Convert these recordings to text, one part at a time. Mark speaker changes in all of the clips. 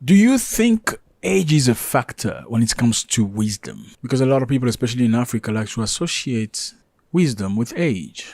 Speaker 1: Do you think age is a factor when it comes to wisdom? Because a lot of people, especially in Africa, like to associate wisdom with age.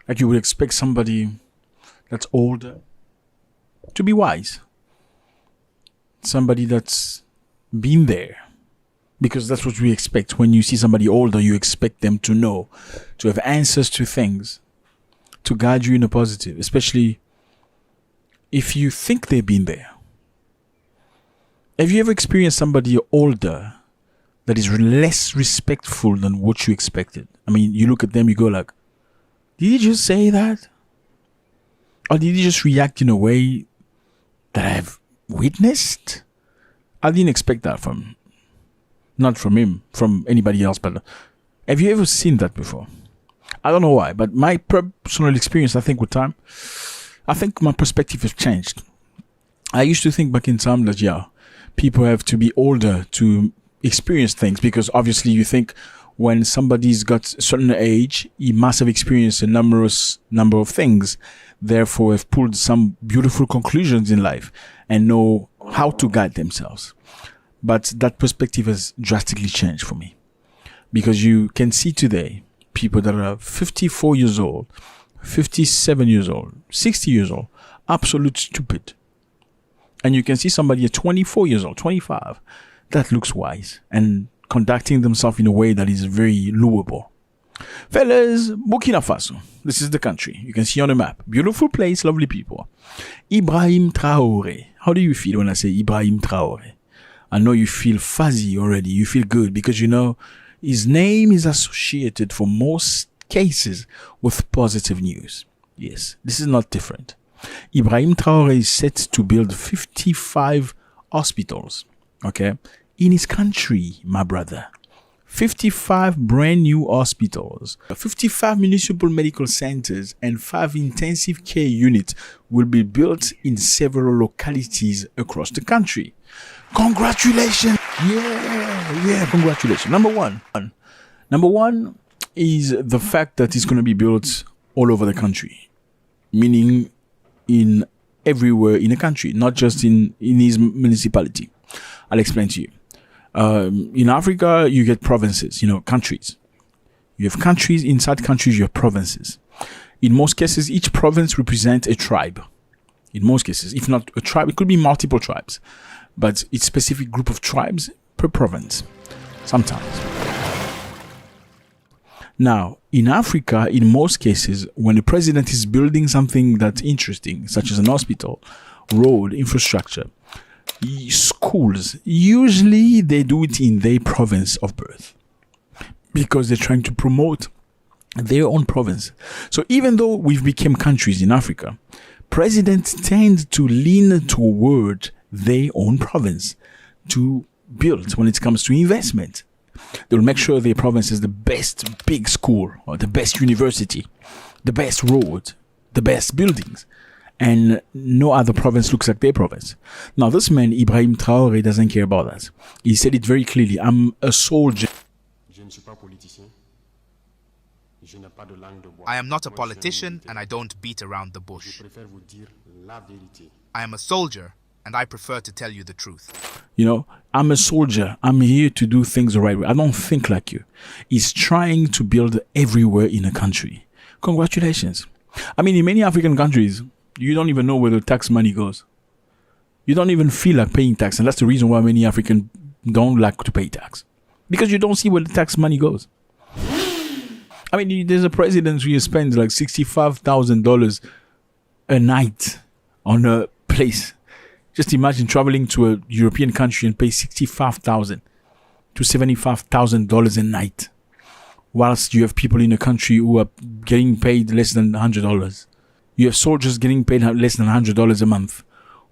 Speaker 1: Like you would expect somebody that's older to be wise. Somebody that's been there. Because that's what we expect. When you see somebody older, you expect them to know, to have answers to things, to guide you in a positive, especially if you think they've been there. Have you ever experienced somebody older that is less respectful than what you expected? I mean, you look at them, you go like, did he just say that? Or did he just react in a way that I've witnessed? I didn't expect that not from him, from anybody else, but have you ever seen that before? I don't know why, but my personal experience, I think with time, I think my perspective has changed. I used to think back in time that, people have to be older to experience things, because obviously you think when somebody's got a certain age, he must have experienced a number of things, therefore have pulled some beautiful conclusions in life and know how to guide themselves. But that perspective has drastically changed for me, because you can see today people that are 54 years old, 57 years old, 60 years old, absolute stupid. And you can see somebody at 24 years old, 25, that looks wise and conducting themselves in a way that is very louable. Fellas, Burkina Faso. This is the country. You can see on the map. Beautiful place, lovely people. Ibrahim Traoré. How do you feel when I say Ibrahim Traoré? I know you feel fuzzy already. You feel good because you know his name is associated for most cases with positive news. Yes, this is not different. Ibrahim Traoré is set to build 55 hospitals, okay, in his country, my brother. 55 brand new hospitals, 55 municipal medical centers, and 5 intensive care units will be built in several localities across the country. Congratulations! Yeah, congratulations. Number one is the fact that it's going to be built all over the country, meaning in everywhere in the country, not just in his municipality. I'll explain to you. In Africa, you get provinces, countries. You have countries, inside countries, you have provinces. In most cases, each province represents a tribe. In most cases, if not a tribe, it could be multiple tribes, but it's a specific group of tribes per province, sometimes. Now, in Africa, in most cases, when the president is building something that's interesting, such as an hospital, road, infrastructure, schools, usually they do it in their province of birth because they're trying to promote their own province. So even though we've become countries in Africa, presidents tend to lean toward their own province to build when it comes to investment. They'll make sure their province is the best big school or the best university, the best road, the best buildings. And no other province looks like their province. Now, this man, Ibrahim Traoré, doesn't care about that. He said it very clearly. I'm a soldier.
Speaker 2: I am not a politician and I don't beat around the bush. I am a soldier and I prefer to tell you the truth.
Speaker 1: I'm a soldier. I'm here to do things the right way. I don't think like you. He's trying to build everywhere in a country. Congratulations. I mean, in many African countries, you don't even know where the tax money goes. You don't even feel like paying tax. And that's the reason why many Africans don't like to pay tax. Because you don't see where the tax money goes. I mean, there's a president who spends like $65,000 a night on a place. Just imagine traveling to a European country and pay $65,000 to $75,000 a night. Whilst you have people in a country who are getting paid less than $100. You have soldiers getting paid less than $100 a month,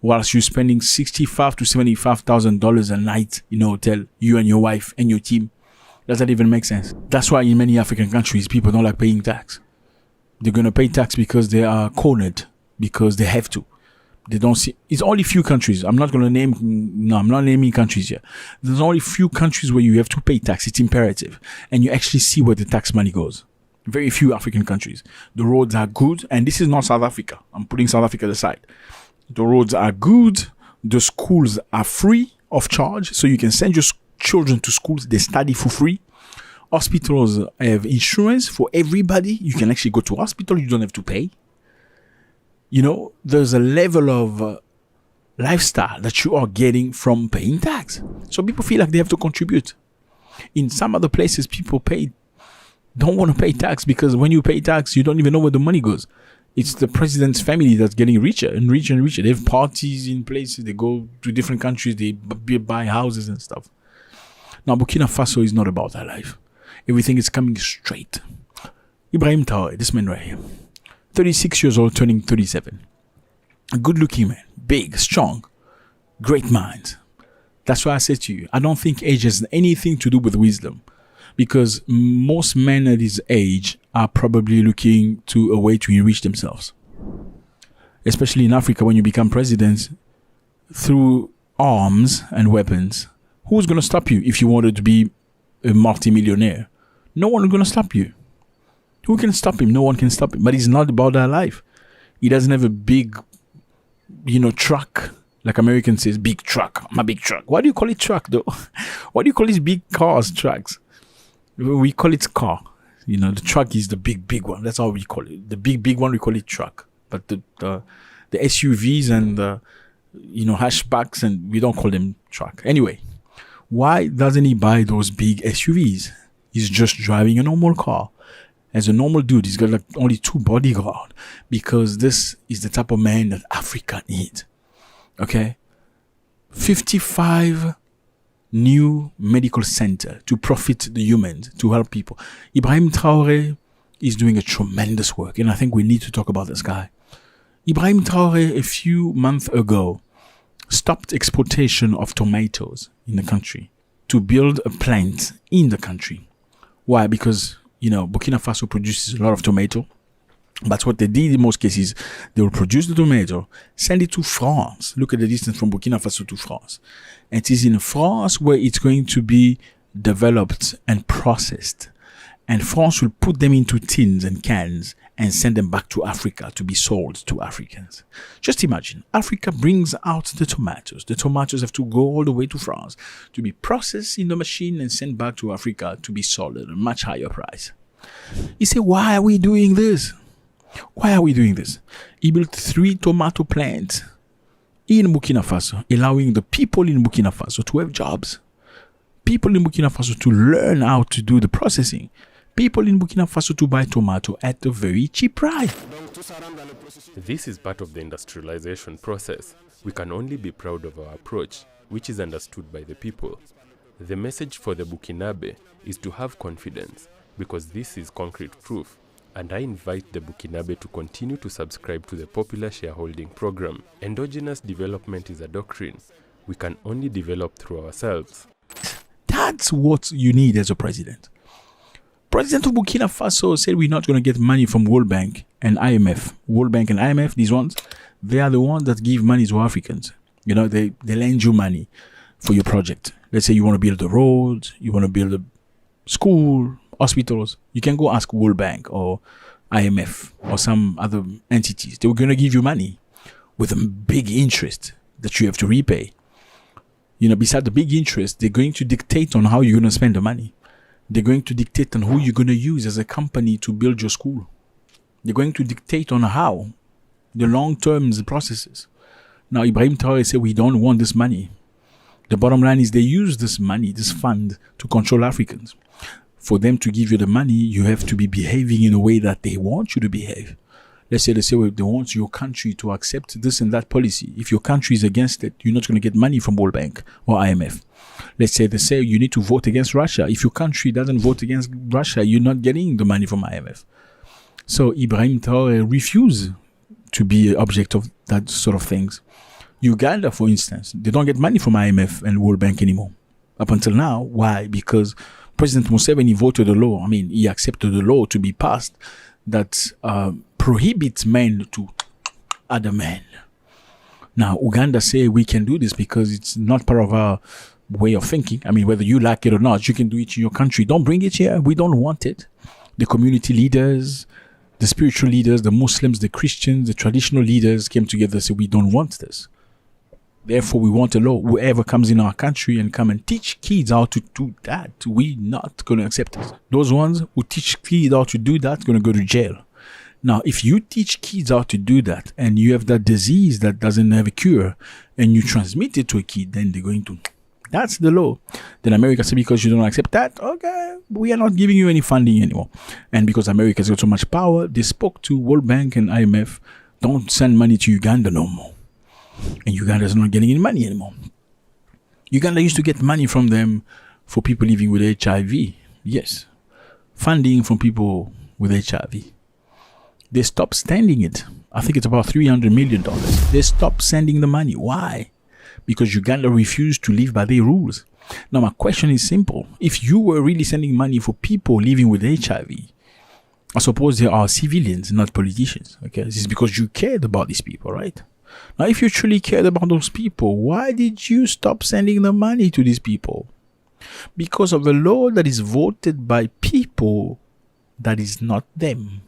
Speaker 1: whilst you're spending $65,000 to $75,000 a night in a hotel, you and your wife and your team. Does that even make sense? That's why in many African countries, people don't like paying tax. They're going to pay tax because they are cornered, because they have to. They don't see. It's only few countries. I'm not naming countries here. There's only few countries where you have to pay tax. It's imperative. And you actually see where the tax money goes. Very few African countries. The roads are good. And this is not South Africa. I'm putting South Africa aside. The roads are good. The schools are free of charge, so you can send your children to schools. They study for free. Hospitals have insurance for everybody. You can actually go to hospital. You don't have to pay. You know, there's a level of lifestyle that you are getting from paying tax. So people feel like they have to contribute. In some other places, people don't want to pay tax, because when you pay tax, you don't even know where the money goes. It's the president's family that's getting richer and richer and richer. They have parties in places. They go to different countries. They buy houses and stuff. Now, Burkina Faso is not about that life. Everything is coming straight. Ibrahim Traoré, this man right here, 36 years old, turning 37. A good-looking man, big, strong, great mind. That's why I said to you, I don't think age has anything to do with wisdom, because most men at his age are probably looking to a way to enrich themselves. Especially in Africa, when you become president through arms and weapons, who's going to stop you if you wanted to be a multi-millionaire? No one is going to stop you. Who can stop him? No one can stop him. But he's not about that life. He doesn't have a big, truck. Like American says, big truck. I'm a big truck. Why do you call it truck, though? Why do you call these big cars trucks? We call it car. The truck is the big one. That's how we call it. The big one, we call it truck. But the SUVs and the, hatchbacks, and we don't call them truck. Anyway, why doesn't he buy those big SUVs? He's just driving a normal car. As a normal dude, he's got like only 2 bodyguards, because this is the type of man that Africa needs. Okay? 55 new medical center to profit the humans, to help people. Ibrahim Traoré is doing a tremendous work, and I think we need to talk about this guy. Ibrahim Traoré, a few months ago, stopped exportation of tomatoes in the country to build a plant in the country. Why? Because, Burkina Faso produces a lot of tomato. But what they did in most cases, they will produce the tomato, send it to France. Look at the distance from Burkina Faso to France. And it is in France where it's going to be developed and processed. And France will put them into tins and cans and send them back to Africa to be sold to Africans. Just imagine, Africa brings out the tomatoes. The tomatoes have to go all the way to France to be processed in the machine and sent back to Africa to be sold at a much higher price. You say, why are we doing this? Why are we doing this? He built 3 tomato plants in Burkina Faso, allowing the people in Burkina Faso to have jobs. People in Burkina Faso to learn how to do the processing. People in Burkina Faso to buy tomato at a very cheap price.
Speaker 3: This is part of the industrialization process. We can only be proud of our approach, which is understood by the people. The message for the Burkinabe is to have confidence, because this is concrete proof. And I invite the Burkinabe to continue to subscribe to the popular shareholding program. Endogenous development is a doctrine. We can only develop through ourselves.
Speaker 1: That's what you need as a president. President of Burkina Faso said we're not going to get money from World Bank and IMF. World Bank and IMF, these ones, they are the ones that give money to Africans. They lend you money for your project. Let's say you want to build a road, you want to build a school, hospitals. You can go ask World Bank or IMF or some other entities. They were going to give you money with a big interest that you have to repay. Beside the big interest, they're going to dictate on how you're going to spend the money. They're going to dictate on who you're going to use as a company to build your school. They're going to dictate on how the long-term processes. Now, Ibrahim Traoré said we don't want this money. The bottom line is they use this money, this fund, to control Africans. For them to give you the money, you have to be behaving in a way that they want you to behave. Let's say they want your country to accept this and that policy. If your country is against it, you're not going to get money from World Bank or IMF. Let's say they say you need to vote against Russia. If your country doesn't vote against Russia, you're not getting the money from IMF. So Ibrahim Traoré refused to be an object of that sort of things. Uganda, for instance, they don't get money from IMF and World Bank anymore. Up until now. Why? Because President Museveni voted a law. He accepted the law to be passed that prohibits men to other men. Now, Uganda say we can do this because it's not part of our way of thinking. Whether you like it or not, you can do it in your country. Don't bring it here. We don't want it. The community leaders, the spiritual leaders, the Muslims, the Christians, the traditional leaders came together and said, we don't want this. Therefore, we want a law. Whoever comes in our country and come and teach kids how to do that, we not going to accept it. Those ones who teach kids how to do that going to go to jail. Now, if you teach kids how to do that and you have that disease that doesn't have a cure and you transmit it to a kid, then they're going to... That's the law. Then America said, because you don't accept that, okay, we are not giving you any funding anymore. And because America's got so much power, they spoke to World Bank and IMF, don't send money to Uganda no more. And Uganda's not getting any money anymore. Uganda used to get money from them for people living with HIV. Yes. Funding from people with HIV. They stopped sending it. I think it's about $300 million. They stopped sending the money. Why? Because Uganda refused to live by their rules. Now, my question is simple. If you were really sending money for people living with HIV, I suppose they are civilians, not politicians. Okay, this is because you cared about these people, right? Now, if you truly cared about those people, why did you stop sending the money to these people? Because of a law that is voted by people that is not them.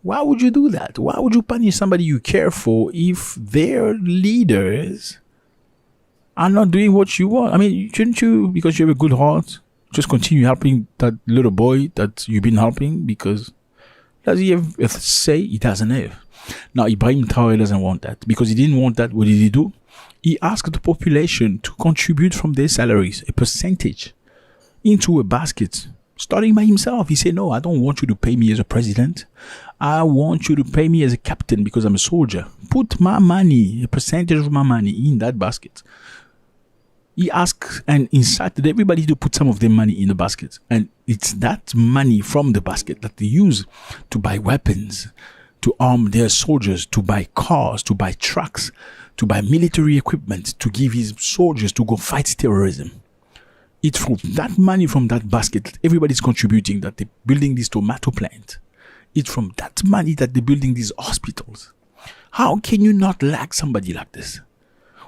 Speaker 1: Why would you do that? Why would you punish somebody you care for if their leaders are not doing what you want? I mean, shouldn't you, because you have a good heart, just continue helping that little boy that you've been helping? Because does he have a say? He doesn't have. Now, Ibrahim Traoré doesn't want that. Because he didn't want that, what did he do? He asked the population to contribute from their salaries, a percentage, into a basket. Starting by himself, he said, no, I don't want you to pay me as a president. I want you to pay me as a captain because I'm a soldier. Put my money, a percentage of my money in that basket. He asked and incited everybody to put some of their money in the basket. And it's that money from the basket that they use to buy weapons, to arm their soldiers, to buy cars, to buy trucks, to buy military equipment, to give his soldiers to go fight terrorism. It's from that money from that basket that everybody's contributing, that they're building this tomato plant. It's from that money that they're building these hospitals. How can you not like somebody like this?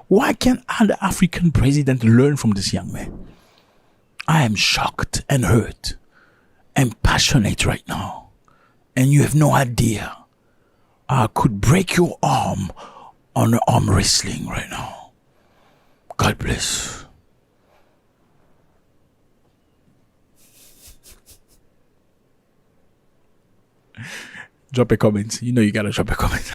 Speaker 1: Why can't other African president learn from this young man? I am shocked and hurt and passionate right now. And you have no idea. I could break your arm on arm wrestling right now. God bless. Drop a comment. You know you gotta drop a comment.